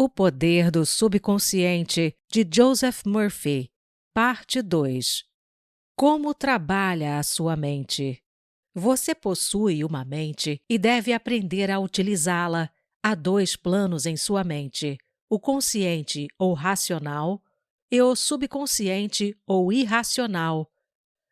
O Poder do Subconsciente, de Joseph Murphy, Parte 2. Como trabalha a sua mente? Você possui uma mente e deve aprender a utilizá-la. Há dois planos em sua mente: o consciente ou racional e o subconsciente ou irracional.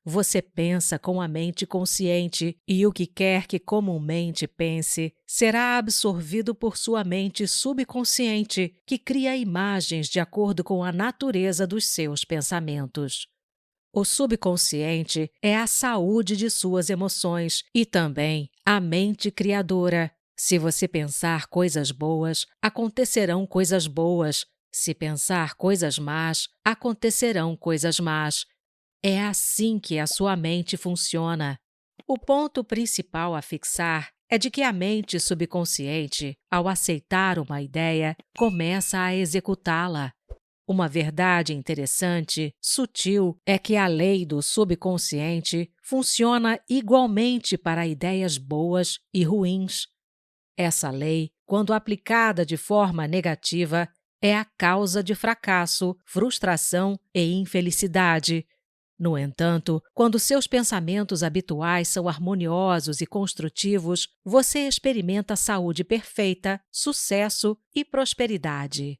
Você pensa com a mente consciente e o que quer que comumente pense será absorvido por sua mente subconsciente, que cria imagens de acordo com a natureza dos seus pensamentos. O subconsciente é a saúde de suas emoções e também a mente criadora. Se você pensar coisas boas, acontecerão coisas boas. Se pensar coisas más, acontecerão coisas más. É assim que a sua mente funciona. O ponto principal a fixar é de que a mente subconsciente, ao aceitar uma ideia, começa a executá-la. Uma verdade interessante, sutil, é que a lei do subconsciente funciona igualmente para ideias boas e ruins. Essa lei, quando aplicada de forma negativa, é a causa de fracasso, frustração e infelicidade. No entanto, quando seus pensamentos habituais são harmoniosos e construtivos, você experimenta saúde perfeita, sucesso e prosperidade.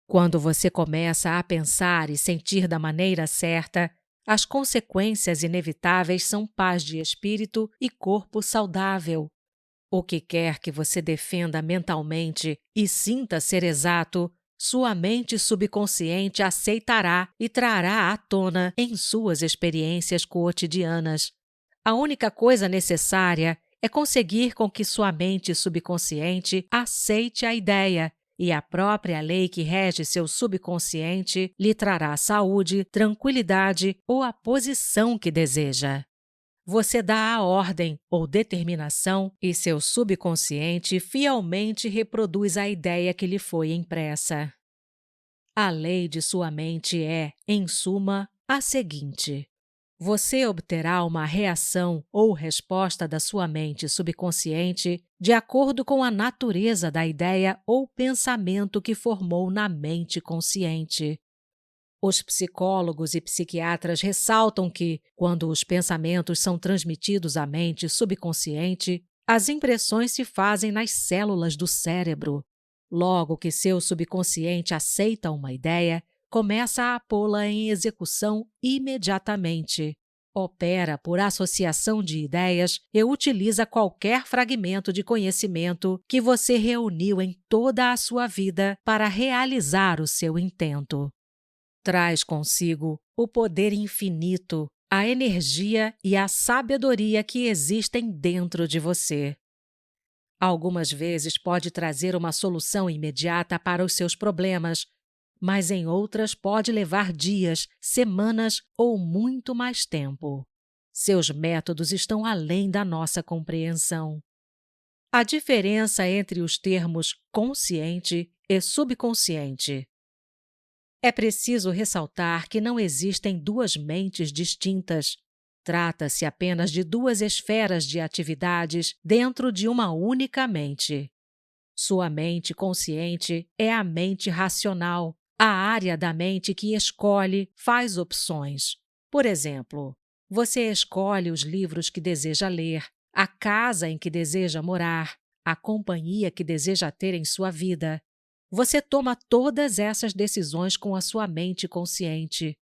Quando você começa a pensar e sentir da maneira certa, as consequências inevitáveis são paz de espírito e corpo saudável. O que quer que você defenda mentalmente e sinta ser exato, sua mente subconsciente aceitará e trará à tona em suas experiências cotidianas. A única coisa necessária é conseguir com que sua mente subconsciente aceite a ideia, e a própria lei que rege seu subconsciente lhe trará saúde, tranquilidade ou a posição que deseja. Você dá a ordem ou determinação e seu subconsciente fielmente reproduz a ideia que lhe foi impressa. A lei de sua mente é, em suma, a seguinte: você obterá uma reação ou resposta da sua mente subconsciente de acordo com a natureza da ideia ou pensamento que formou na mente consciente. Os psicólogos e psiquiatras ressaltam que, quando os pensamentos são transmitidos à mente subconsciente, as impressões se fazem nas células do cérebro. Logo que seu subconsciente aceita uma ideia, começa a pô-la em execução imediatamente. Opera por associação de ideias e utiliza qualquer fragmento de conhecimento que você reuniu em toda a sua vida para realizar o seu intento. Traz consigo o poder infinito, a energia e a sabedoria que existem dentro de você. Algumas vezes pode trazer uma solução imediata para os seus problemas, mas em outras pode levar dias, semanas ou muito mais tempo. Seus métodos estão além da nossa compreensão. A diferença entre os termos consciente e subconsciente. É preciso ressaltar que não existem duas mentes distintas. Trata-se apenas de duas esferas de atividades dentro de uma única mente. Sua mente consciente é a mente racional, a área da mente que escolhe, faz opções. Por exemplo, você escolhe os livros que deseja ler, a casa em que deseja morar, a companhia que deseja ter em sua vida. Você toma todas essas decisões com a sua mente consciente.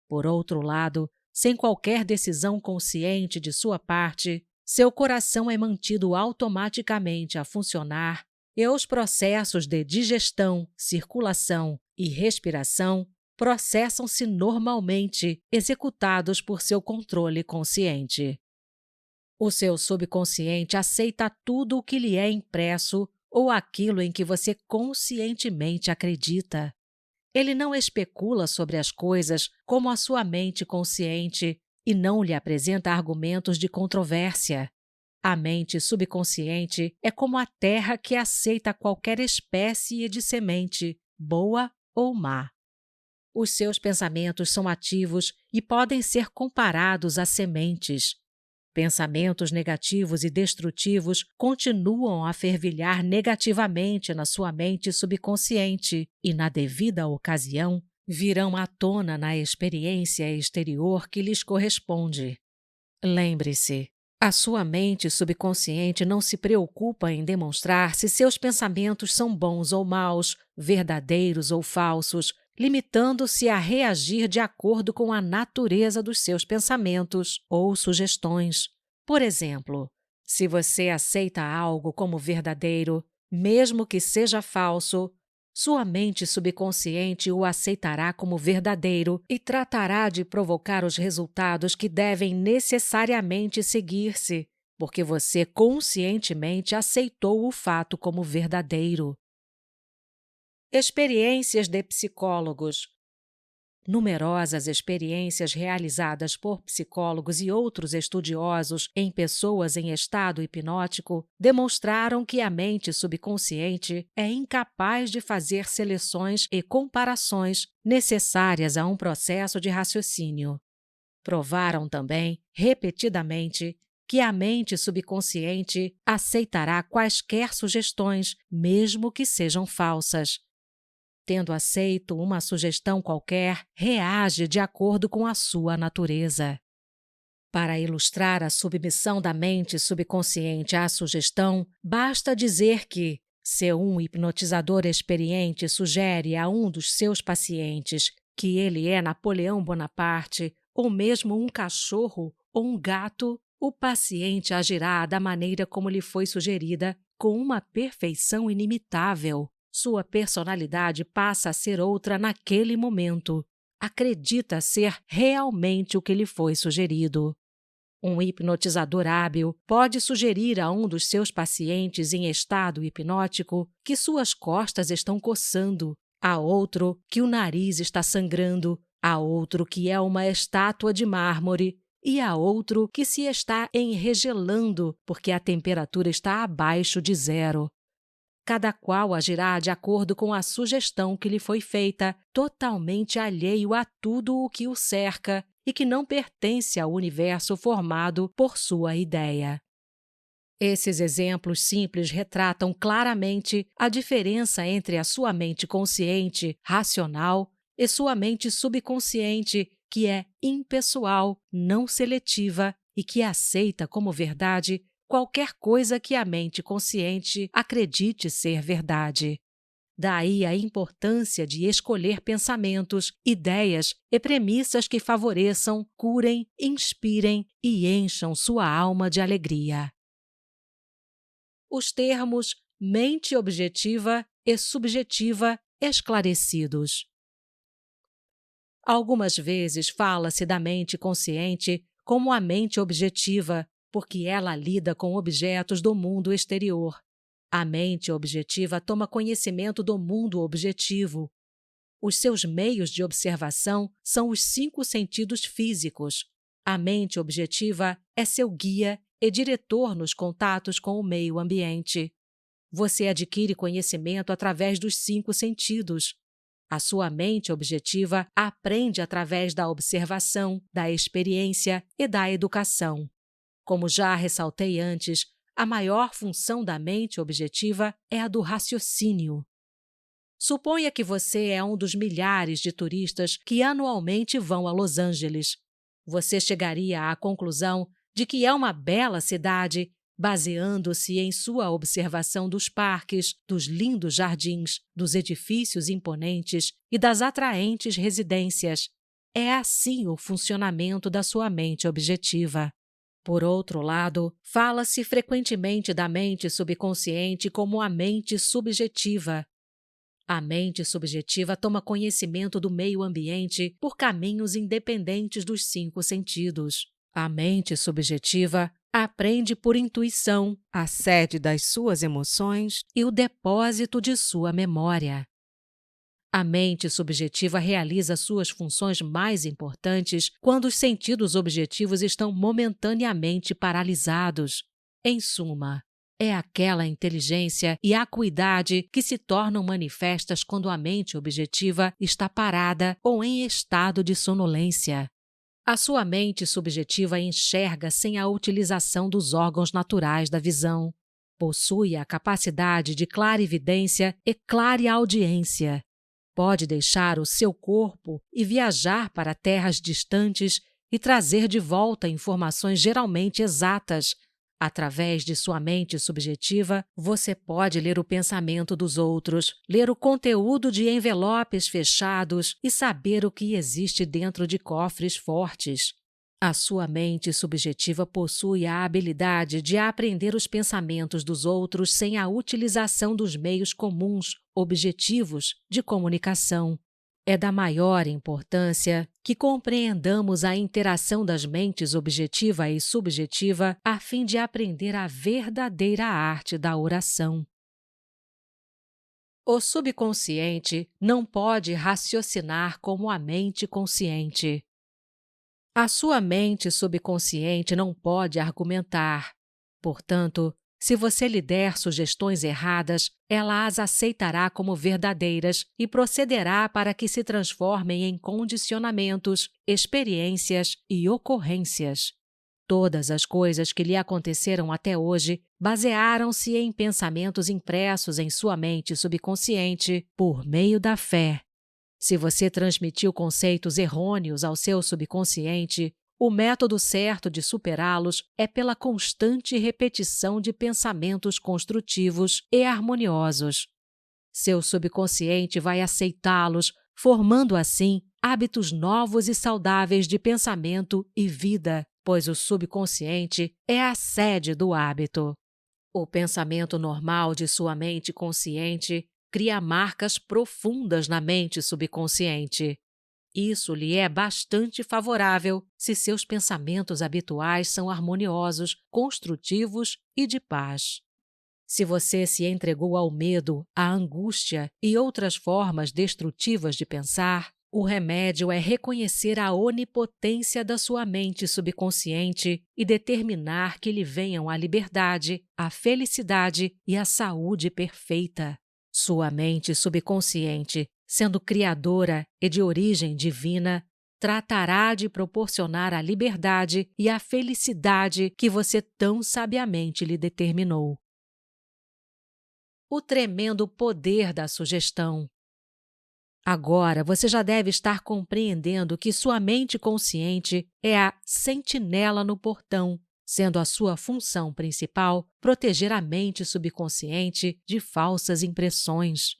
Por outro lado, sem qualquer decisão consciente de sua parte, seu coração é mantido automaticamente a funcionar e os processos de digestão, circulação e respiração processam-se normalmente, executados por seu controle consciente. O seu subconsciente aceita tudo o que lhe é impresso ou aquilo em que você conscientemente acredita. Ele não especula sobre as coisas como a sua mente consciente e não lhe apresenta argumentos de controvérsia. A mente subconsciente é como a terra que aceita qualquer espécie de semente, boa ou má. Os seus pensamentos são ativos e podem ser comparados a sementes. Pensamentos negativos e destrutivos continuam a fervilhar negativamente na sua mente subconsciente e, na devida ocasião, virão à tona na experiência exterior que lhes corresponde. Lembre-se, a sua mente subconsciente não se preocupa em demonstrar se seus pensamentos são bons ou maus, verdadeiros ou falsos, limitando-se a reagir de acordo com a natureza dos seus pensamentos ou sugestões. Por exemplo, se você aceita algo como verdadeiro, mesmo que seja falso, sua mente subconsciente o aceitará como verdadeiro e tratará de provocar os resultados que devem necessariamente seguir-se, porque você conscientemente aceitou o fato como verdadeiro. Experiências de psicólogos. Numerosas experiências realizadas por psicólogos e outros estudiosos em pessoas em estado hipnótico demonstraram que a mente subconsciente é incapaz de fazer seleções e comparações necessárias a um processo de raciocínio. Provaram também, repetidamente, que a mente subconsciente aceitará quaisquer sugestões, mesmo que sejam falsas. Tendo aceito uma sugestão qualquer, reage de acordo com a sua natureza. Para ilustrar a submissão da mente subconsciente à sugestão, basta dizer que, se um hipnotizador experiente sugere a um dos seus pacientes que ele é Napoleão Bonaparte, ou mesmo um cachorro ou um gato, o paciente agirá da maneira como lhe foi sugerida, com uma perfeição inimitável. Sua personalidade passa a ser outra naquele momento. Acredita ser realmente o que lhe foi sugerido. Um hipnotizador hábil pode sugerir a um dos seus pacientes em estado hipnótico que suas costas estão coçando, a outro que o nariz está sangrando, a outro que é uma estátua de mármore e a outro que se está enregelando porque a temperatura está abaixo de 0. Cada qual agirá de acordo com a sugestão que lhe foi feita, totalmente alheio a tudo o que o cerca e que não pertence ao universo formado por sua ideia. Esses exemplos simples retratam claramente a diferença entre a sua mente consciente, racional, e sua mente subconsciente, que é impessoal, não seletiva e que aceita como verdade qualquer coisa que a mente consciente acredite ser verdade. Daí a importância de escolher pensamentos, ideias e premissas que favoreçam, curem, inspirem e encham sua alma de alegria. Os termos mente objetiva e subjetiva esclarecidos. Algumas vezes fala-se da mente consciente como a mente objetiva, porque ela lida com objetos do mundo exterior. A mente objetiva toma conhecimento do mundo objetivo. Os seus meios de observação são os 5 sentidos físicos. A mente objetiva é seu guia e diretor nos contatos com o meio ambiente. Você adquire conhecimento através dos 5 sentidos. A sua mente objetiva aprende através da observação, da experiência e da educação. Como já ressaltei antes, a maior função da mente objetiva é a do raciocínio. Suponha que você é um dos milhares de turistas que anualmente vão a Los Angeles. Você chegaria à conclusão de que é uma bela cidade, baseando-se em sua observação dos parques, dos lindos jardins, dos edifícios imponentes e das atraentes residências. É assim o funcionamento da sua mente objetiva. Por outro lado, fala-se frequentemente da mente subconsciente como a mente subjetiva. A mente subjetiva toma conhecimento do meio ambiente por caminhos independentes dos 5 sentidos. A mente subjetiva aprende por intuição, a sede das suas emoções e o depósito de sua memória. A mente subjetiva realiza suas funções mais importantes quando os sentidos objetivos estão momentaneamente paralisados. Em suma, é aquela inteligência e acuidade que se tornam manifestas quando a mente objetiva está parada ou em estado de sonolência. A sua mente subjetiva enxerga sem a utilização dos órgãos naturais da visão. Possui a capacidade de clarividência e clareaudiência. Pode deixar o seu corpo e viajar para terras distantes e trazer de volta informações geralmente exatas. Através de sua mente subjetiva, você pode ler o pensamento dos outros, ler o conteúdo de envelopes fechados e saber o que existe dentro de cofres fortes. A sua mente subjetiva possui a habilidade de aprender os pensamentos dos outros sem a utilização dos meios comuns, objetivos, de comunicação. É da maior importância que compreendamos a interação das mentes objetiva e subjetiva a fim de aprender a verdadeira arte da oração. O subconsciente não pode raciocinar como a mente consciente. A sua mente subconsciente não pode argumentar. Portanto, se você lhe der sugestões erradas, ela as aceitará como verdadeiras e procederá para que se transformem em condicionamentos, experiências e ocorrências. Todas as coisas que lhe aconteceram até hoje basearam-se em pensamentos impressos em sua mente subconsciente por meio da fé. Se você transmitiu conceitos errôneos ao seu subconsciente, o método certo de superá-los é pela constante repetição de pensamentos construtivos e harmoniosos. Seu subconsciente vai aceitá-los, formando assim hábitos novos e saudáveis de pensamento e vida, pois o subconsciente é a sede do hábito. O pensamento normal de sua mente consciente cria marcas profundas na mente subconsciente. Isso lhe é bastante favorável se seus pensamentos habituais são harmoniosos, construtivos e de paz. Se você se entregou ao medo, à angústia e outras formas destrutivas de pensar, o remédio é reconhecer a onipotência da sua mente subconsciente e determinar que lhe venham a liberdade, a felicidade e a saúde perfeita. Sua mente subconsciente, sendo criadora e de origem divina, tratará de proporcionar a liberdade e a felicidade que você tão sabiamente lhe determinou. O tremendo poder da sugestão. Agora você já deve estar compreendendo que sua mente consciente é a sentinela no portão, sendo a sua função principal proteger a mente subconsciente de falsas impressões.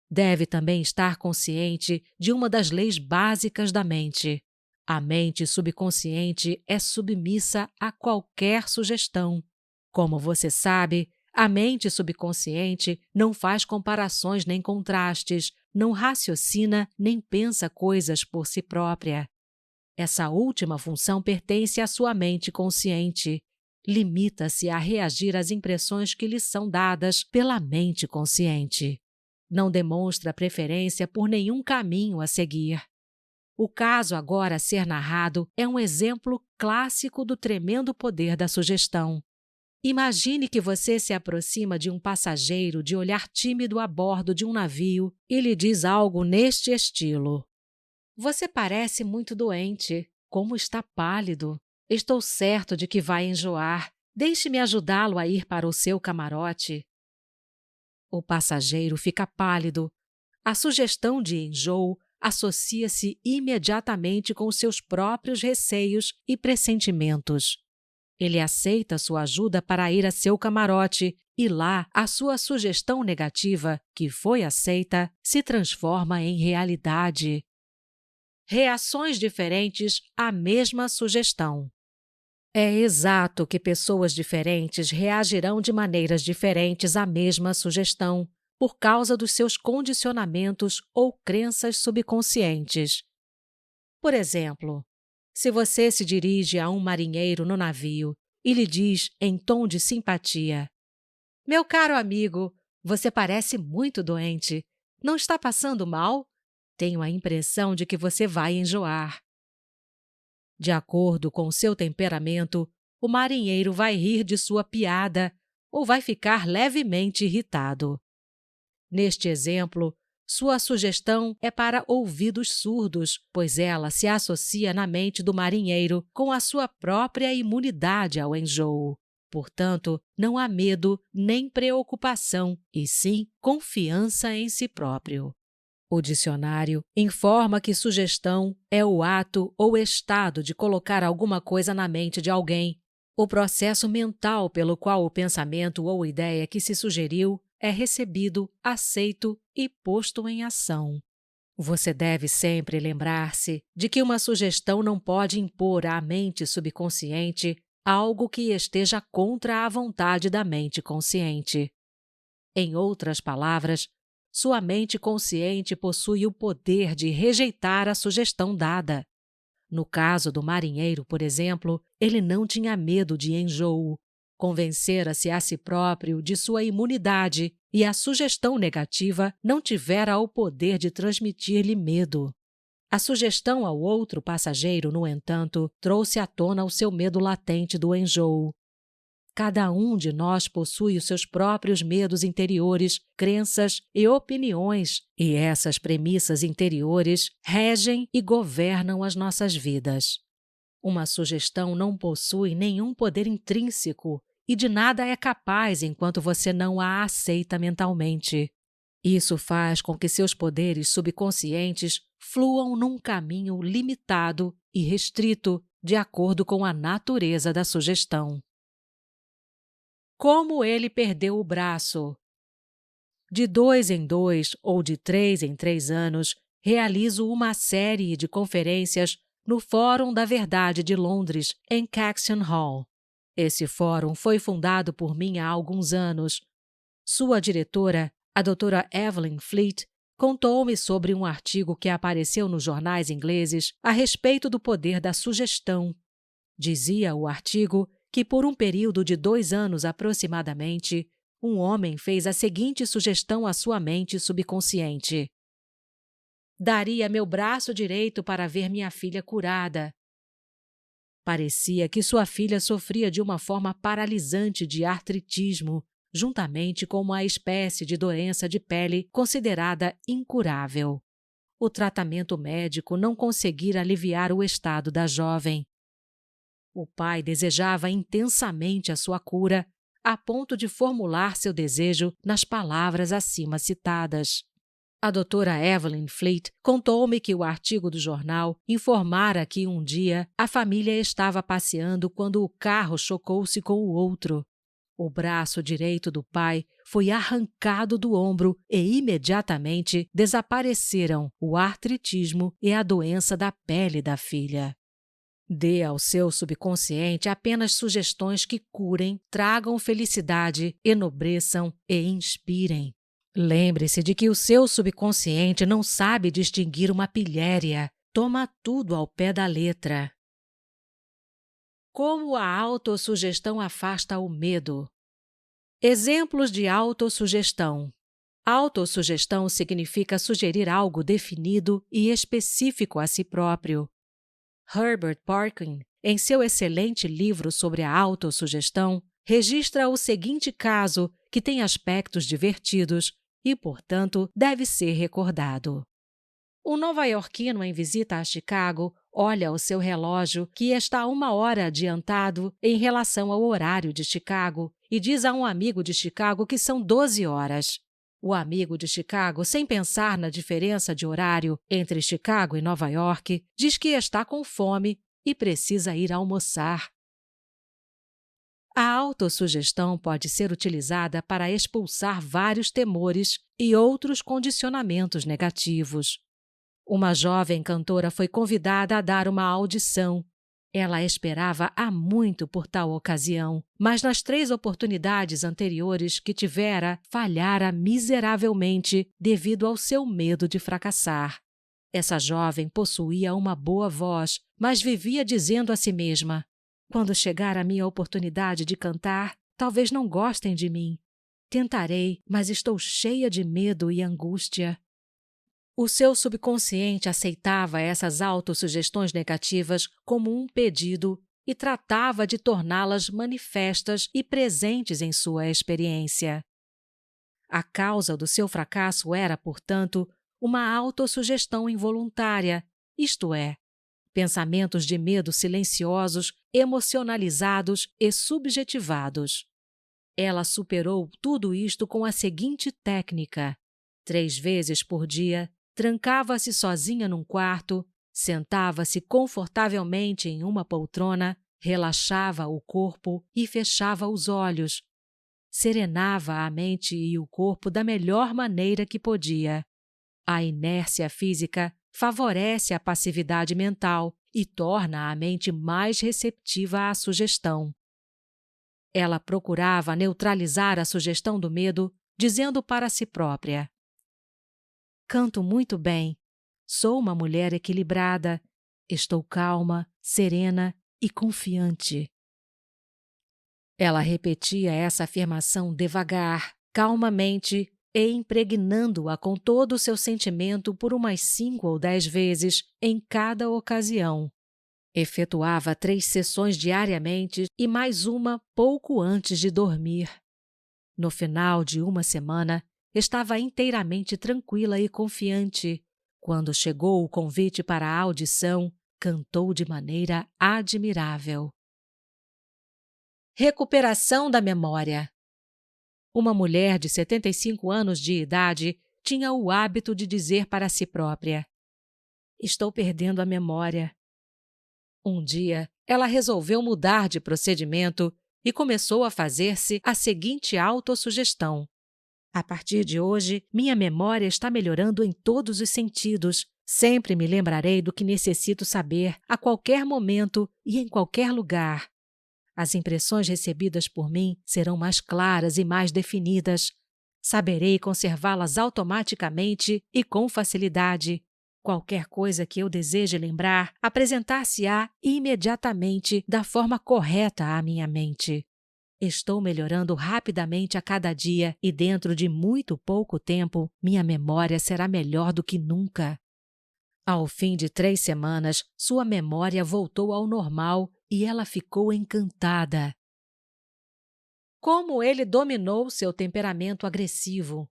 Deve também estar consciente de uma das leis básicas da mente. A mente subconsciente é submissa a qualquer sugestão. Como você sabe, a mente subconsciente não faz comparações nem contrastes, não raciocina nem pensa coisas por si própria. Essa última função pertence à sua mente consciente. Limita-se a reagir às impressões que lhe são dadas pela mente consciente. Não demonstra preferência por nenhum caminho a seguir. O caso agora a ser narrado é um exemplo clássico do tremendo poder da sugestão. Imagine que você se aproxima de um passageiro de olhar tímido a bordo de um navio e lhe diz algo neste estilo: "Você parece muito doente. Como está pálido. Estou certo de que vai enjoar. Deixe-me ajudá-lo a ir para o seu camarote." O passageiro fica pálido. A sugestão de enjoo associa-se imediatamente com seus próprios receios e pressentimentos. Ele aceita sua ajuda para ir a seu camarote e lá a sua sugestão negativa, que foi aceita, se transforma em realidade. Reações diferentes à mesma sugestão. É exato que pessoas diferentes reagirão de maneiras diferentes à mesma sugestão, por causa dos seus condicionamentos ou crenças subconscientes. Por exemplo, se você se dirige a um marinheiro no navio e lhe diz em tom de simpatia: "Meu caro amigo, você parece muito doente. Não está passando mal? Tenho a impressão de que você vai enjoar." De acordo com seu temperamento, o marinheiro vai rir de sua piada ou vai ficar levemente irritado. Neste exemplo, Sua sugestão é para ouvidos surdos, pois ela se associa na mente do marinheiro com a sua própria imunidade ao enjoo. Portanto, não há medo nem preocupação, e sim confiança em si próprio. O dicionário informa que sugestão é o ato ou estado de colocar alguma coisa na mente de alguém, o processo mental pelo qual o pensamento ou ideia que se sugeriu é recebido, aceito e posto em ação. Você deve sempre lembrar-se de que uma sugestão não pode impor à mente subconsciente algo que esteja contra a vontade da mente consciente. Em outras palavras, sua mente consciente possui o poder de rejeitar a sugestão dada. No caso do marinheiro, por exemplo, ele não tinha medo de enjoo. Convencera-se a si próprio de sua imunidade e a sugestão negativa não tivera o poder de transmitir-lhe medo. A sugestão ao outro passageiro, no entanto, trouxe à tona o seu medo latente do enjoo. Cada um de nós possui os seus próprios medos interiores, crenças e opiniões, e essas premissas interiores regem e governam as nossas vidas. Uma sugestão não possui nenhum poder intrínseco e de nada é capaz enquanto você não a aceita mentalmente. Isso faz com que seus poderes subconscientes fluam num caminho limitado e restrito, de acordo com a natureza da sugestão. Como ele perdeu o braço? De 2 em 2 ou de 3 em 3 anos, realizo uma série de conferências no Fórum da Verdade de Londres, em Caxton Hall. Esse fórum foi fundado por mim há alguns anos. Sua diretora, a doutora Evelyn Fleet, contou-me sobre um artigo que apareceu nos jornais ingleses a respeito do poder da sugestão. Dizia o artigo que por um período de 2 anos aproximadamente, um homem fez a seguinte sugestão à sua mente subconsciente: daria meu braço direito para ver minha filha curada. Parecia que sua filha sofria de uma forma paralisante de artritismo, juntamente com uma espécie de doença de pele considerada incurável. O tratamento médico não conseguira aliviar o estado da jovem. O pai desejava intensamente a sua cura, a ponto de formular seu desejo nas palavras acima citadas. A doutora Evelyn Fleet contou-me que o artigo do jornal informara que um dia a família estava passeando quando o carro chocou-se com o outro. O braço direito do pai foi arrancado do ombro e imediatamente desapareceram o artritismo e a doença da pele da filha. Dê ao seu subconsciente apenas sugestões que curem, tragam felicidade, enobreçam e inspirem. Lembre-se de que o seu subconsciente não sabe distinguir uma pilhéria. Toma tudo ao pé da letra. Como a autossugestão afasta o medo? Exemplos de autossugestão. Autossugestão significa sugerir algo definido e específico a si próprio. Herbert Parkin, em seu excelente livro sobre a autossugestão, registra o seguinte caso que tem aspectos divertidos e, portanto, deve ser recordado. Um nova-iorquino em visita a Chicago olha o seu relógio, que está 1 hora adiantado em relação ao horário de Chicago, e diz a um amigo de Chicago que são 12 horas. O amigo de Chicago, sem pensar na diferença de horário entre Chicago e Nova York, diz que está com fome e precisa ir almoçar. A autossugestão pode ser utilizada para expulsar vários temores e outros condicionamentos negativos. Uma jovem cantora foi convidada a dar uma audição. Ela esperava há muito por tal ocasião, mas nas 3 oportunidades anteriores que tivera, falhara miseravelmente devido ao seu medo de fracassar. Essa jovem possuía uma boa voz, mas vivia dizendo a si mesma: quando chegar a minha oportunidade de cantar, talvez não gostem de mim. Tentarei, mas estou cheia de medo e angústia. O seu subconsciente aceitava essas autossugestões negativas como um pedido e tratava de torná-las manifestas e presentes em sua experiência. A causa do seu fracasso era, portanto, uma autossugestão involuntária, isto é, pensamentos de medo silenciosos, emocionalizados e subjetivados. Ela superou tudo isto com a seguinte técnica: 3 vezes por dia, trancava-se sozinha num quarto, sentava-se confortavelmente em uma poltrona, relaxava o corpo e fechava os olhos. Serenava a mente e o corpo da melhor maneira que podia. A inércia física favorece a passividade mental e torna a mente mais receptiva à sugestão. Ela procurava neutralizar a sugestão do medo, dizendo para si própria: canto muito bem, sou uma mulher equilibrada, estou calma, serena e confiante. Ela repetia essa afirmação devagar, calmamente e impregnando-a com todo o seu sentimento por umas 5 ou 10 vezes em cada ocasião. Efetuava 3 sessões diariamente e mais uma pouco antes de dormir. No final de uma semana, estava inteiramente tranquila e confiante. Quando chegou o convite para a audição, cantou de maneira admirável. Recuperação da memória. Uma mulher de 75 anos de idade tinha o hábito de dizer para si própria: estou perdendo a memória. Um dia, ela resolveu mudar de procedimento e começou a fazer-se a seguinte autossugestão: a partir de hoje, minha memória está melhorando em todos os sentidos. Sempre me lembrarei do que necessito saber a qualquer momento e em qualquer lugar. As impressões recebidas por mim serão mais claras e mais definidas. Saberei conservá-las automaticamente e com facilidade. Qualquer coisa que eu deseje lembrar, apresentar-se-á imediatamente da forma correta à minha mente. Estou melhorando rapidamente a cada dia e dentro de muito pouco tempo, minha memória será melhor do que nunca. Ao fim de 3 semanas, sua memória voltou ao normal e ela ficou encantada. Como ele dominou seu temperamento agressivo.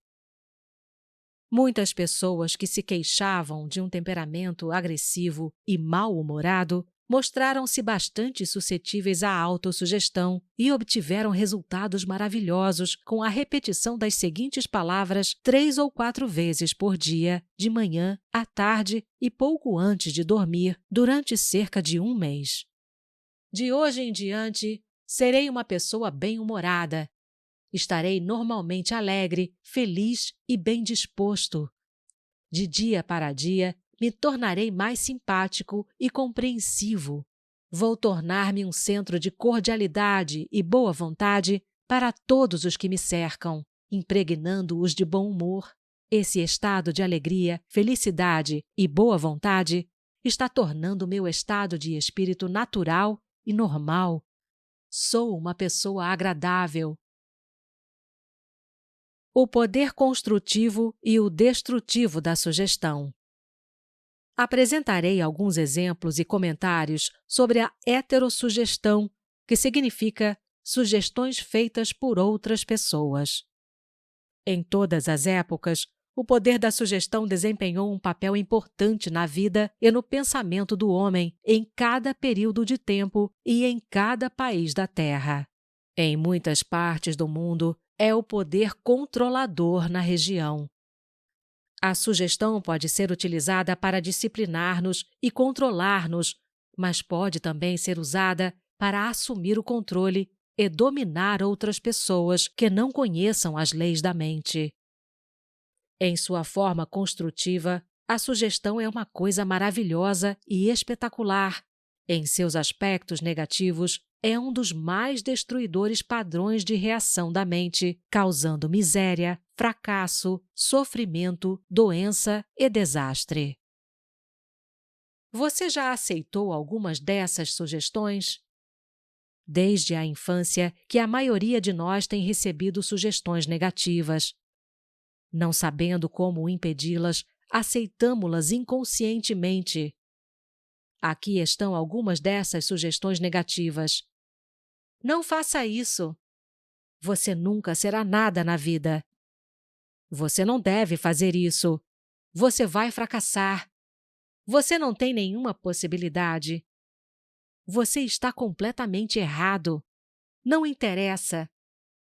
Muitas pessoas que se queixavam de um temperamento agressivo e mal-humorado mostraram-se bastante suscetíveis à autossugestão e obtiveram resultados maravilhosos com a repetição das seguintes palavras 3 ou 4 vezes por dia, de manhã, à tarde e pouco antes de dormir, durante cerca de 1 mês. De hoje em diante, serei uma pessoa bem-humorada. Estarei normalmente alegre, feliz e bem disposto. De dia para dia, me tornarei mais simpático e compreensivo. Vou tornar-me um centro de cordialidade e boa vontade para todos os que me cercam, impregnando-os de bom humor. Esse estado de alegria, felicidade e boa vontade está tornando meu estado de espírito natural e normal. Sou uma pessoa agradável. O poder construtivo e o destrutivo da sugestão. Apresentarei alguns exemplos e comentários sobre a heterossugestão, que significa sugestões feitas por outras pessoas. Em todas as épocas, o poder da sugestão desempenhou um papel importante na vida e no pensamento do homem em cada período de tempo e em cada país da Terra. Em muitas partes do mundo, é o poder controlador na região. A sugestão pode ser utilizada para disciplinar-nos e controlar-nos, mas pode também ser usada para assumir o controle e dominar outras pessoas que não conheçam as leis da mente. Em sua forma construtiva, a sugestão é uma coisa maravilhosa e espetacular. Em seus aspectos negativos, é um dos mais destruidores padrões de reação da mente, causando miséria, fracasso, sofrimento, doença e desastre. Você já aceitou algumas dessas sugestões? Desde a infância que a maioria de nós tem recebido sugestões negativas. Não sabendo como impedi-las, aceitamo-las inconscientemente. Aqui estão algumas dessas sugestões negativas. Não faça isso. Você nunca será nada na vida. Você não deve fazer isso. Você vai fracassar. Você não tem nenhuma possibilidade. Você está completamente errado. Não interessa.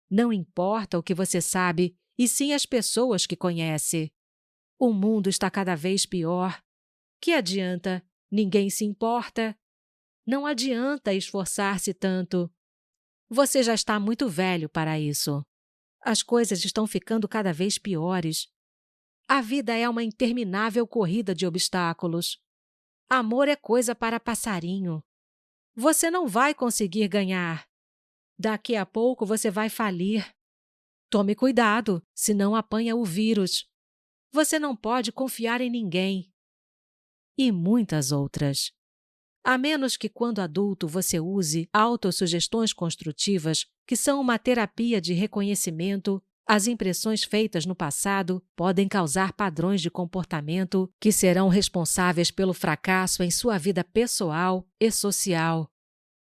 Não importa o que você sabe, e sim as pessoas que conhece. O mundo está cada vez pior. Que adianta? Ninguém se importa. Não adianta esforçar-se tanto. Você já está muito velho para isso. As coisas estão ficando cada vez piores. A vida é uma interminável corrida de obstáculos. Amor é coisa para passarinho. Você não vai conseguir ganhar. Daqui a pouco você vai falir. Tome cuidado, senão apanha o vírus. Você não pode confiar em ninguém. E muitas outras. A menos que quando adulto você use autossugestões construtivas, que são uma terapia de reconhecimento, as impressões feitas no passado podem causar padrões de comportamento que serão responsáveis pelo fracasso em sua vida pessoal e social.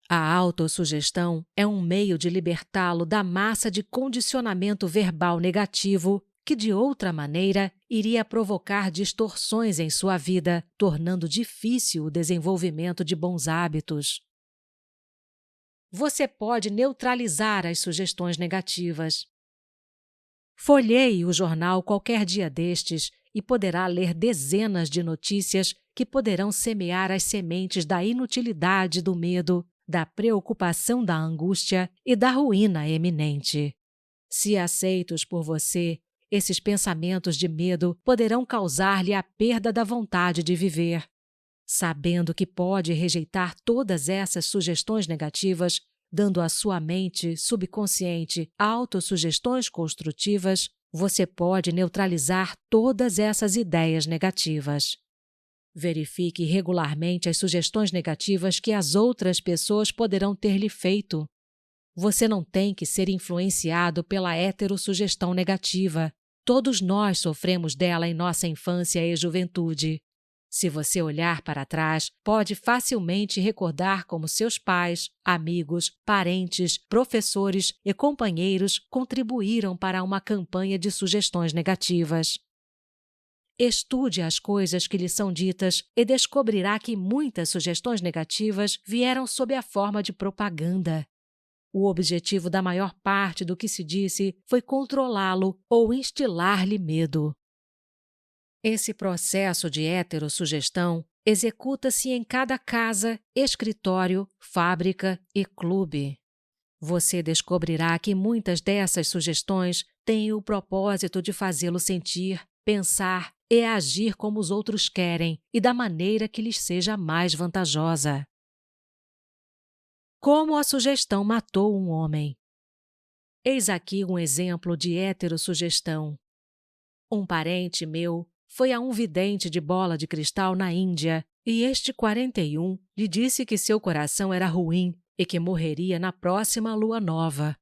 A autossugestão é um meio de libertá-lo da massa de condicionamento verbal negativo que, de outra maneira, iria provocar distorções em sua vida, tornando difícil o desenvolvimento de bons hábitos. Você pode neutralizar as sugestões negativas. Folheie o jornal qualquer dia destes e poderá ler dezenas de notícias que poderão semear as sementes da inutilidade do medo, da preocupação da angústia e da ruína eminente. Se aceitos por você, esses pensamentos de medo poderão causar-lhe a perda da vontade de viver. Sabendo que pode rejeitar todas essas sugestões negativas, dando à sua mente subconsciente autossugestões construtivas, você pode neutralizar todas essas ideias negativas. Verifique regularmente as sugestões negativas que as outras pessoas poderão ter-lhe feito. Você não tem que ser influenciado pela heterossugestão negativa. Todos nós sofremos dela em nossa infância e juventude. Se você olhar para trás, pode facilmente recordar como seus pais, amigos, parentes, professores e companheiros contribuíram para uma campanha de sugestões negativas. Estude as coisas que lhe são ditas e descobrirá que muitas sugestões negativas vieram sob a forma de propaganda. O objetivo da maior parte do que se disse foi controlá-lo ou instilar-lhe medo. Esse processo de heterossugestão executa-se em cada casa, escritório, fábrica e clube. Você descobrirá que muitas dessas sugestões têm o propósito de fazê-lo sentir, pensar e agir como os outros querem e da maneira que lhes seja mais vantajosa. Como a sugestão matou um homem. Eis aqui um exemplo de heterossugestão. Um parente meu foi a um vidente de bola de cristal na Índia e este 41 lhe disse que seu coração era ruim e que morreria na próxima lua nova.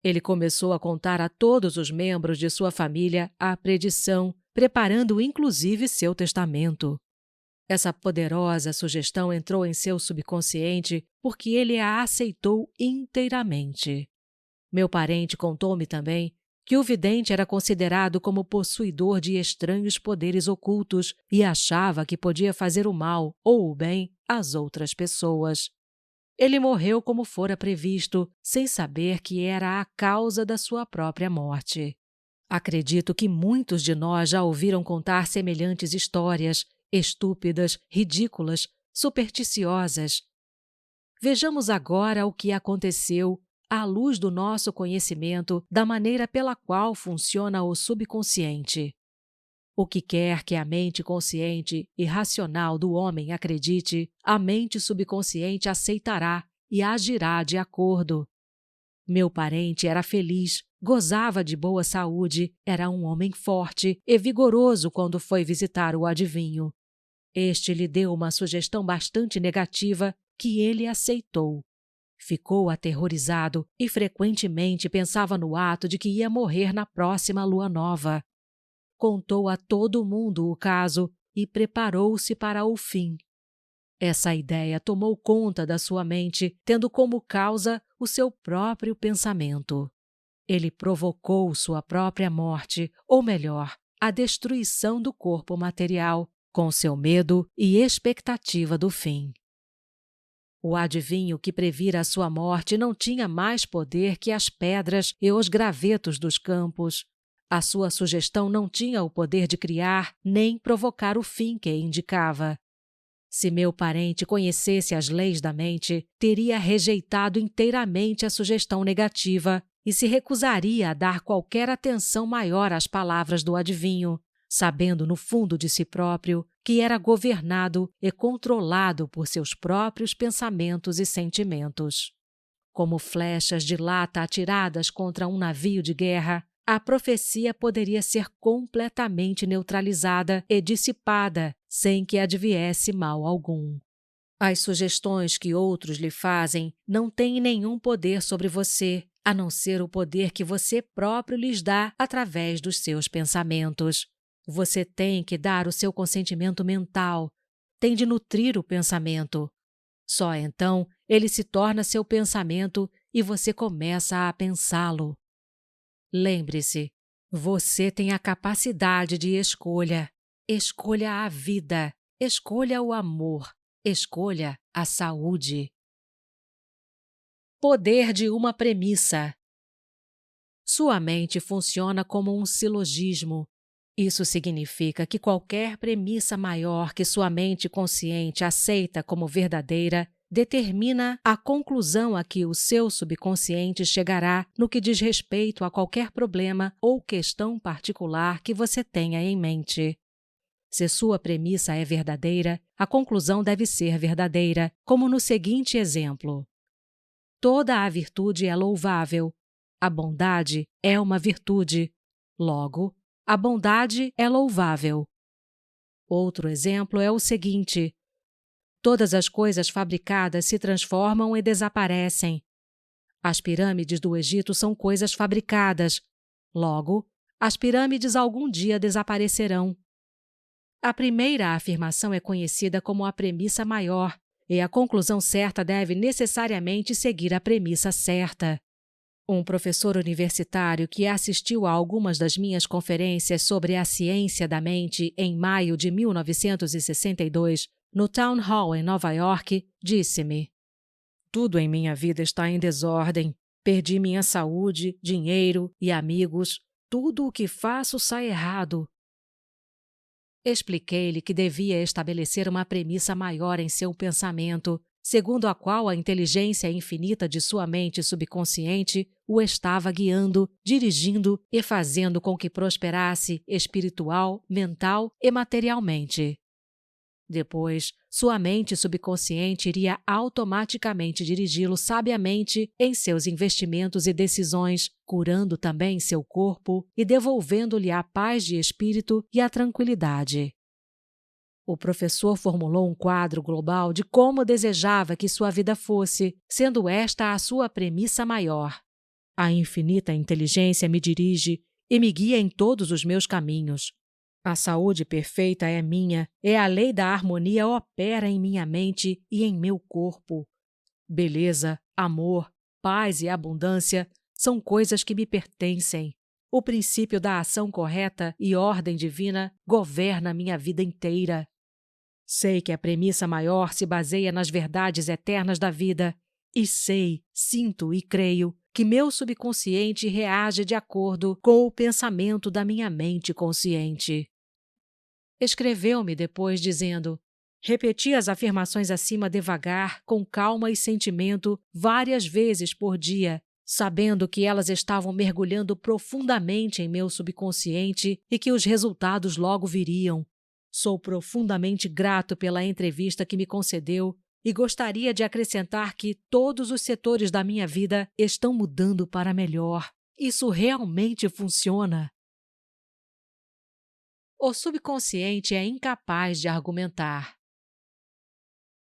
Ele começou a contar a todos os membros de sua família a predição, preparando inclusive seu testamento. Essa poderosa sugestão entrou em seu subconsciente porque ele a aceitou inteiramente. Meu parente contou-me também que o vidente era considerado como possuidor de estranhos poderes ocultos e achava que podia fazer o mal ou o bem às outras pessoas. Ele morreu como fora previsto, sem saber que era a causa da sua própria morte. Acredito que muitos de nós já ouviram contar semelhantes histórias, estúpidas, ridículas, supersticiosas. Vejamos agora o que aconteceu à luz do nosso conhecimento da maneira pela qual funciona o subconsciente. O que quer que a mente consciente e racional do homem acredite, a mente subconsciente aceitará e agirá de acordo. Meu parente era feliz, gozava de boa saúde, era um homem forte e vigoroso quando foi visitar o adivinho. Este lhe deu uma sugestão bastante negativa que ele aceitou. Ficou aterrorizado e frequentemente pensava no ato de que ia morrer na próxima lua nova. Contou a todo mundo o caso e preparou-se para o fim. Essa ideia tomou conta da sua mente, tendo como causa o seu próprio pensamento. Ele provocou sua própria morte, ou melhor, a destruição do corpo material, com seu medo e expectativa do fim. O adivinho que previra a sua morte não tinha mais poder que as pedras e os gravetos dos campos. A sua sugestão não tinha o poder de criar nem provocar o fim que indicava. Se meu parente conhecesse as leis da mente, teria rejeitado inteiramente a sugestão negativa e se recusaria a dar qualquer atenção maior às palavras do adivinho, sabendo no fundo de si próprio que era governado e controlado por seus próprios pensamentos e sentimentos. Como flechas de lata atiradas contra um navio de guerra, a profecia poderia ser completamente neutralizada e dissipada sem que adviesse mal algum. As sugestões que outros lhe fazem não têm nenhum poder sobre você, a não ser o poder que você próprio lhes dá através dos seus pensamentos. Você tem que dar o seu consentimento mental, tem de nutrir o pensamento. Só então ele se torna seu pensamento e você começa a pensá-lo. Lembre-se, você tem a capacidade de escolha. Escolha a vida, escolha o amor, escolha a saúde. Poder de uma premissa. Sua mente funciona como um silogismo. Isso significa que qualquer premissa maior que sua mente consciente aceita como verdadeira determina a conclusão a que o seu subconsciente chegará no que diz respeito a qualquer problema ou questão particular que você tenha em mente. Se sua premissa é verdadeira, a conclusão deve ser verdadeira, como no seguinte exemplo. Toda a virtude é louvável. A bondade é uma virtude. Logo, a bondade é louvável. Outro exemplo é o seguinte. Todas as coisas fabricadas se transformam e desaparecem. As pirâmides do Egito são coisas fabricadas. Logo, as pirâmides algum dia desaparecerão. A primeira afirmação é conhecida como a premissa maior, e a conclusão certa deve necessariamente seguir a premissa certa. Um professor universitário que assistiu a algumas das minhas conferências sobre a ciência da mente em maio de 1962, no Town Hall em Nova York, disse-me: "Tudo em minha vida está em desordem. Perdi minha saúde, dinheiro e amigos. Tudo o que faço sai errado." Expliquei-lhe que devia estabelecer uma premissa maior em seu pensamento, segundo a qual a inteligência infinita de sua mente subconsciente o estava guiando, dirigindo e fazendo com que prosperasse espiritual, mental e materialmente. Depois, sua mente subconsciente iria automaticamente dirigi-lo sabiamente em seus investimentos e decisões, curando também seu corpo e devolvendo-lhe a paz de espírito e a tranquilidade. O professor formulou um quadro global de como desejava que sua vida fosse, sendo esta a sua premissa maior. A infinita inteligência me dirige e me guia em todos os meus caminhos. A saúde perfeita é minha, e a lei da harmonia opera em minha mente e em meu corpo. Beleza, amor, paz e abundância são coisas que me pertencem. O princípio da ação correta e ordem divina governa minha vida inteira. Sei que a premissa maior se baseia nas verdades eternas da vida, e sei, sinto e creio que meu subconsciente reage de acordo com o pensamento da minha mente consciente. Escreveu-me depois dizendo: "Repeti as afirmações acima devagar, com calma e sentimento, várias vezes por dia, sabendo que elas estavam mergulhando profundamente em meu subconsciente e que os resultados logo viriam. Sou profundamente grato pela entrevista que me concedeu e gostaria de acrescentar que todos os setores da minha vida estão mudando para melhor. Isso realmente funciona." O subconsciente é incapaz de argumentar.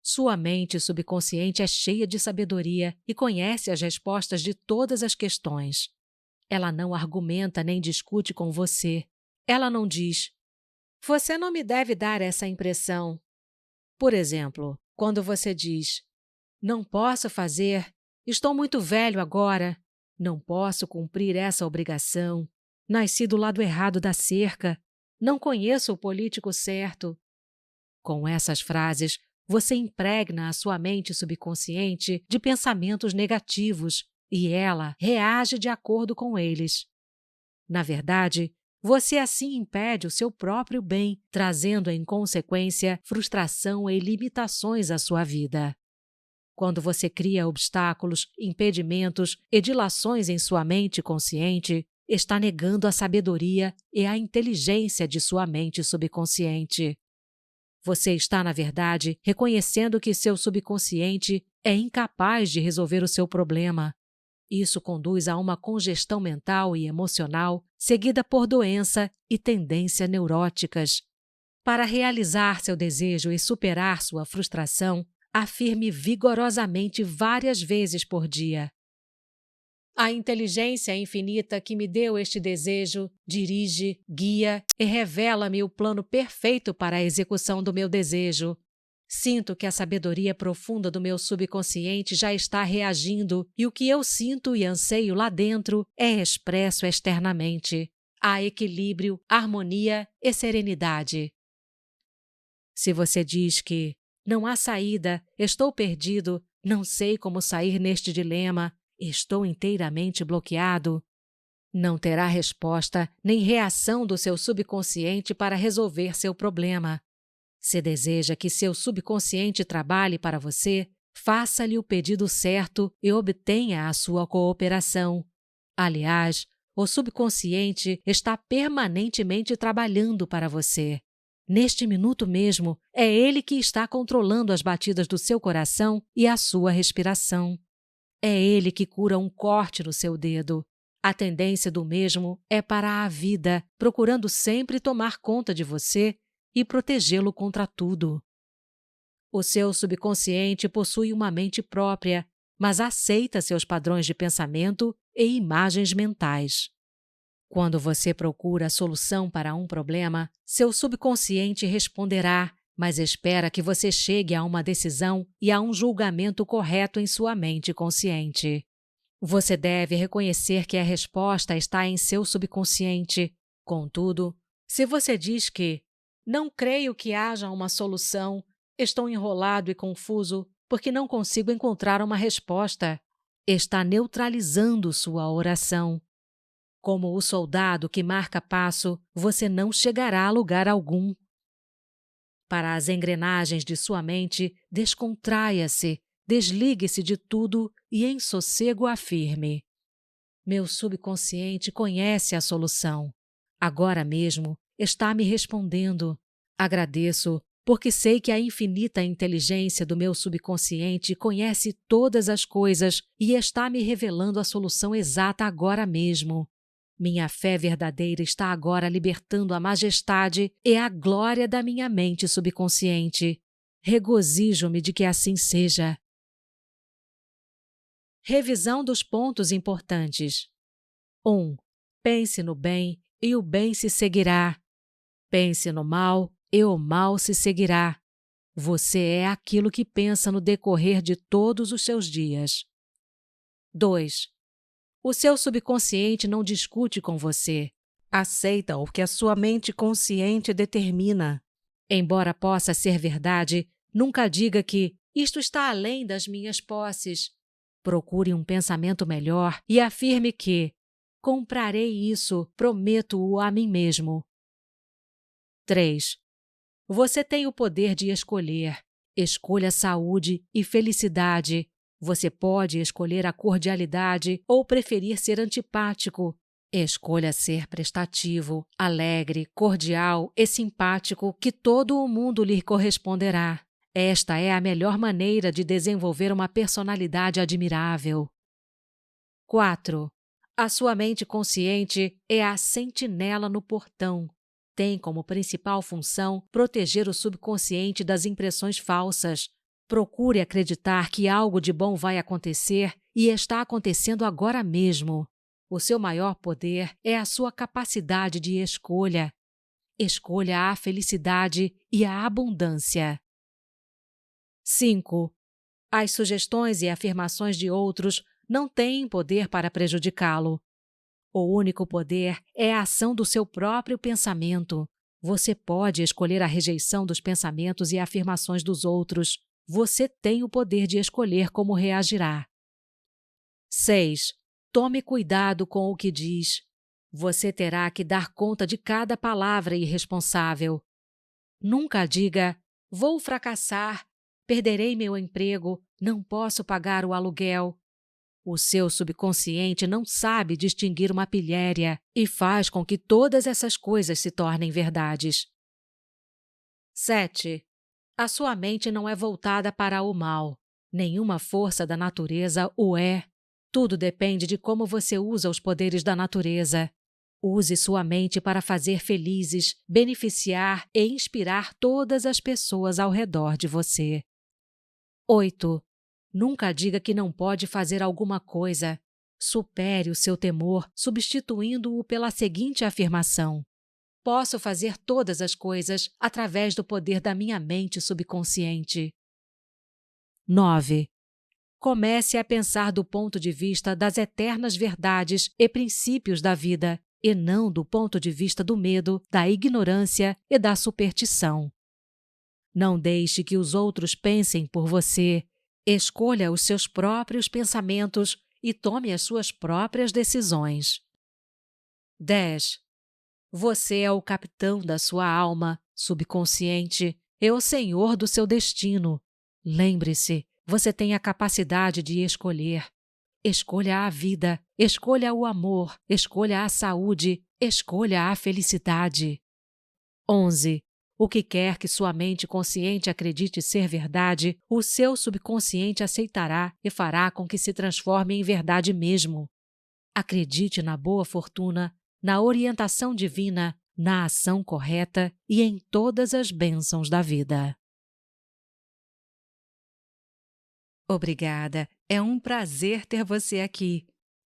Sua mente subconsciente é cheia de sabedoria e conhece as respostas de todas as questões. Ela não argumenta nem discute com você. Ela não diz: "Você não me deve dar essa impressão." Por exemplo, quando você diz: "Não posso fazer, estou muito velho agora, não posso cumprir essa obrigação, nasci do lado errado da cerca, Não conheço o político certo. Com essas frases, você impregna a sua mente subconsciente de pensamentos negativos e ela reage de acordo com eles. Na verdade, você assim impede o seu próprio bem, trazendo em consequência frustração e limitações à sua vida. Quando você cria obstáculos, impedimentos e dilações em sua mente consciente, está negando a sabedoria e a inteligência de sua mente subconsciente. Você está, na verdade, reconhecendo que seu subconsciente é incapaz de resolver o seu problema. Isso conduz a uma congestão mental e emocional, seguida por doença e tendência neuróticas. Para realizar seu desejo e superar sua frustração, afirme vigorosamente várias vezes por dia: a inteligência infinita que me deu este desejo dirige, guia e revela-me o plano perfeito para a execução do meu desejo. Sinto que a sabedoria profunda do meu subconsciente já está reagindo e o que eu sinto e anseio lá dentro é expresso externamente. Há equilíbrio, harmonia e serenidade. Se você diz que não há saída, estou perdido, não sei como sair neste dilema, estou inteiramente bloqueado, não terá resposta nem reação do seu subconsciente para resolver seu problema. Se deseja que seu subconsciente trabalhe para você, faça-lhe o pedido certo e obtenha a sua cooperação. Aliás, o subconsciente está permanentemente trabalhando para você. Neste minuto mesmo, é ele que está controlando as batidas do seu coração e a sua respiração. É ele que cura um corte no seu dedo. A tendência do mesmo é para a vida, procurando sempre tomar conta de você e protegê-lo contra tudo. O seu subconsciente possui uma mente própria, mas aceita seus padrões de pensamento e imagens mentais. Quando você procura a solução para um problema, seu subconsciente responderá, mas espera que você chegue a uma decisão e a um julgamento correto em sua mente consciente. Você deve reconhecer que a resposta está em seu subconsciente. Contudo, se você diz que não creio que haja uma solução, estou enrolado e confuso porque não consigo encontrar uma resposta, está neutralizando sua oração. Como o soldado que marca passo, você não chegará a lugar algum. Para as engrenagens de sua mente, descontraia-se, desligue-se de tudo e em sossego afirme: meu subconsciente conhece a solução. Agora mesmo está me respondendo. Agradeço, porque sei que a infinita inteligência do meu subconsciente conhece todas as coisas e está me revelando a solução exata agora mesmo. Minha fé verdadeira está agora libertando a majestade e a glória da minha mente subconsciente. Regozijo-me de que assim seja. Revisão dos pontos importantes. 1. Pense no bem e o bem se seguirá. Pense no mal e o mal se seguirá. Você é aquilo que pensa no decorrer de todos os seus dias. 2. O seu subconsciente não discute com você. Aceita o que a sua mente consciente determina. Embora possa ser verdade, nunca diga que isto está além das minhas posses. Procure um pensamento melhor e afirme que comprarei isso, prometo-o a mim mesmo. 3. Você tem o poder de escolher. Escolha saúde e felicidade. Você pode escolher a cordialidade ou preferir ser antipático. Escolha ser prestativo, alegre, cordial e simpático, que todo o mundo lhe corresponderá. Esta é a melhor maneira de desenvolver uma personalidade admirável. 4. A sua mente consciente é a sentinela no portão. Tem como principal função proteger o subconsciente das impressões falsas. Procure acreditar que algo de bom vai acontecer e está acontecendo agora mesmo. O seu maior poder é a sua capacidade de escolha. Escolha a felicidade e a abundância. 5. As sugestões e afirmações de outros não têm poder para prejudicá-lo. O único poder é a ação do seu próprio pensamento. Você pode escolher a rejeição dos pensamentos e afirmações dos outros. Você tem o poder de escolher como reagirá. 6. Tome cuidado com o que diz. Você terá que dar conta de cada palavra irresponsável. Nunca diga: vou fracassar, perderei meu emprego, não posso pagar o aluguel. O seu subconsciente não sabe distinguir uma pilhéria e faz com que todas essas coisas se tornem verdades. 7. A sua mente não é voltada para o mal. Nenhuma força da natureza o é. Tudo depende de como você usa os poderes da natureza. Use sua mente para fazer felizes, beneficiar e inspirar todas as pessoas ao redor de você. 8. Nunca diga que não pode fazer alguma coisa. Supere o seu temor, substituindo-o pela seguinte afirmação: posso fazer todas as coisas através do poder da minha mente subconsciente. 9. Comece a pensar do ponto de vista das eternas verdades e princípios da vida, e não do ponto de vista do medo, da ignorância e da superstição. Não deixe que os outros pensem por você. Escolha os seus próprios pensamentos e tome as suas próprias decisões. 10. Você é o capitão da sua alma subconsciente e o senhor do seu destino. Lembre-se, você tem a capacidade de escolher. Escolha a vida, escolha o amor, escolha a saúde, escolha a felicidade. 11. O que quer que sua mente consciente acredite ser verdade, o seu subconsciente aceitará e fará com que se transforme em verdade mesmo. Acredite na boa fortuna, na orientação divina, na ação correta e em todas as bênçãos da vida. Obrigada, é um prazer ter você aqui.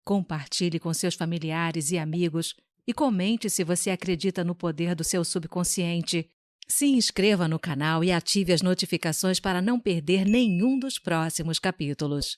Compartilhe com seus familiares e amigos e comente se você acredita no poder do seu subconsciente. Se inscreva no canal e ative as notificações para não perder nenhum dos próximos capítulos.